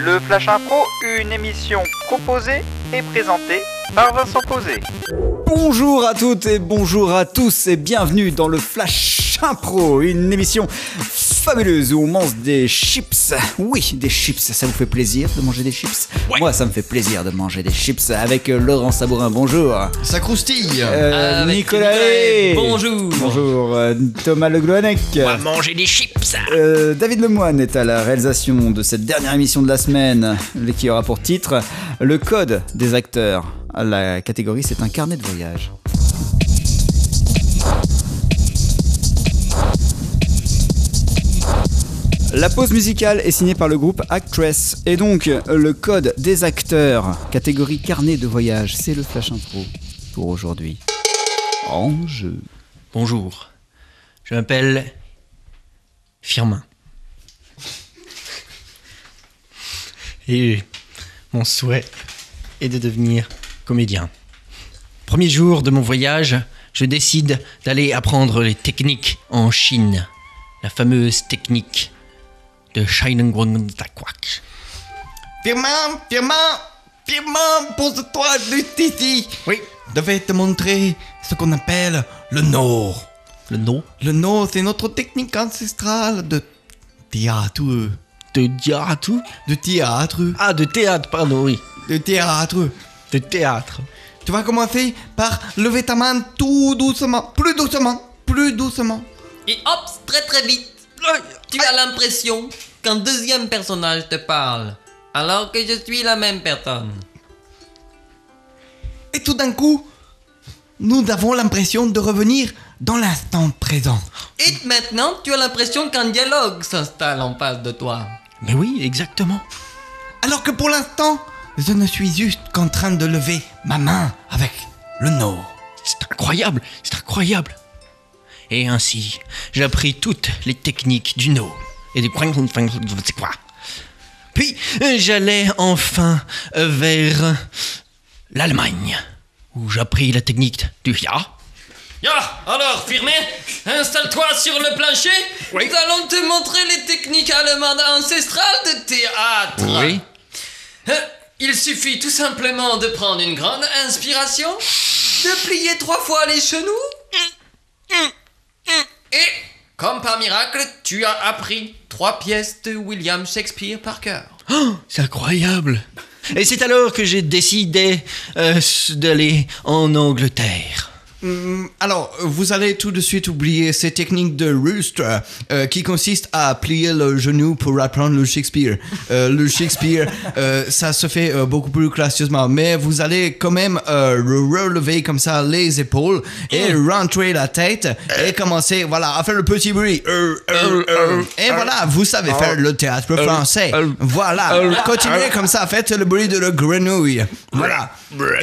Le Flash Impro, une émission composée et présentée par Vincent Posé. Bonjour à toutes et bonjour à tous et bienvenue dans le Flash Impro, une émission fabuleuse où on mange des chips. Oui, des chips, ça vous fait plaisir de manger des chips? Ouais. Moi, ça me fait plaisir de manger des chips avec Laurent Sabourin, bonjour. Ça croustille. Nicolas, bonjour. Bonjour. Thomas Le Gloanec. On va manger des chips. David Lemoine est à la réalisation de cette dernière émission de la semaine, qui aura pour titre Le Code des acteurs. La catégorie, c'est un carnet de voyage. La pause musicale est signée par le groupe Actress. Et donc, le code des acteurs, catégorie carnet de voyage, c'est le Flash Impro pour aujourd'hui. En jeu. Bonjour, je m'appelle Firmin. Et mon souhait est de devenir comédien. Premier jour de mon voyage, je décide d'aller apprendre les techniques en Chine. La fameuse technique de Shinengwang Takwak. Firmin, pose-toi juste ici. Oui. Je vais te montrer ce qu'on appelle le No. Le nom Le No, c'est notre technique ancestrale de théâtre. de théâtre. De théâtre. Ah, de théâtre, pardon, oui. De théâtre. De théâtre. Tu vas commencer par lever ta main tout doucement. Plus doucement. Et hop, très vite, tu as l'impression qu'un deuxième personnage te parle, alors que je suis la même personne. Et tout d'un coup, nous avons l'impression de revenir dans l'instant présent. Et maintenant, tu as l'impression qu'un dialogue s'installe en face de toi. Mais oui, exactement. Alors que pour l'instant, je ne suis juste qu'en train de lever ma main avec le No. C'est incroyable. Et ainsi, j'ai appris toutes les techniques du No et du c'est quoi. Puis, j'allais enfin vers l'Allemagne, où j'ai appris la technique du Ya. Ya, alors Firmin, installe-toi sur le plancher. Oui. Nous allons te montrer les techniques allemandes ancestrales de théâtre. Oui. Il suffit tout simplement de prendre une grande inspiration, de plier 3 fois les genoux, et, comme par miracle, tu as appris 3 pièces de William Shakespeare par cœur. Oh, c'est incroyable. Et c'est alors que j'ai décidé d'aller en Angleterre. Alors, vous allez tout de suite oublier ces techniques de Rooster qui consistent à plier le genou pour apprendre le Shakespeare. Le Shakespeare, ça se fait beaucoup plus classieusement, mais vous allez quand même relever comme ça les épaules et rentrer la tête et commencer, voilà, à faire le petit bruit. Et voilà, vous savez faire le théâtre français. Voilà, continuez comme ça, faites le bruit de la grenouille. Voilà.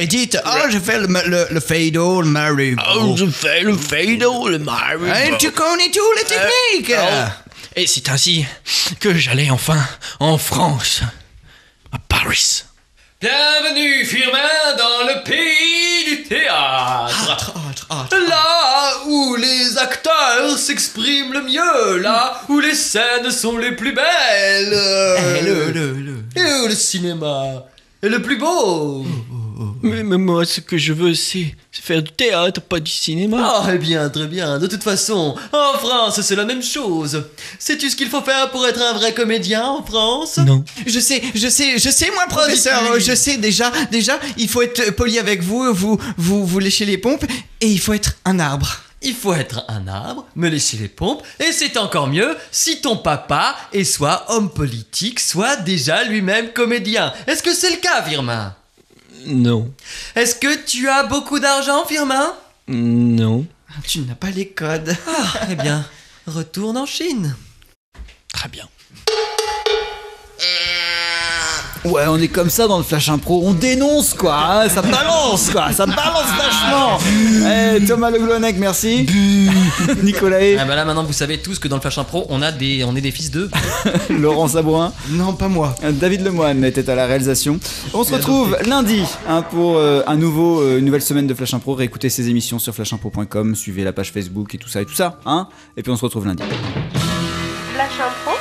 Et dites, je fais le fado, le marigot. Oh, je fais le fado, le marigot. Et tu connais toutes les techniques. Et c'est ainsi que j'allais enfin en France, à Paris. Bienvenue, Firmin, dans le pays du théâtre. Là où les acteurs s'expriment le mieux, là où les scènes sont les plus belles. Et où le cinéma est le plus beau. Mais moi, ce que je veux, c'est faire du théâtre, pas du cinéma. Ah, eh bien, très bien. De toute façon, en France, c'est la même chose. Sais-tu ce qu'il faut faire pour être un vrai comédien en France? Non. Je sais, moi, professeur, je sais déjà, il faut être poli avec vous léchez les pompes, et il faut être un arbre. Il faut être un arbre, me lécher les pompes, et c'est encore mieux si ton papa est soit homme politique, soit déjà lui-même comédien. Est-ce que c'est le cas, Firmin? Non. Est-ce que tu as beaucoup d'argent, Firmin? Non. Tu n'as pas les codes. Ah, eh bien, retourne en Chine. Très bien. Ouais, on est comme ça dans le Flash Impro, on dénonce quoi, hein, ça balance vachement. Thomas Le Gloanec, merci. Nicolas. Ah bah là maintenant vous savez tous que dans le Flash Impro on est des fils d'eux. Laurent Sabourin. Non, pas moi. David Lemoine était à la réalisation. On se retrouve lundi pour une nouvelle semaine de Flash Impro. Réécoutez ces émissions sur flashimpro.com, suivez la page Facebook et tout ça, hein. Et puis on se retrouve lundi. Flash Impro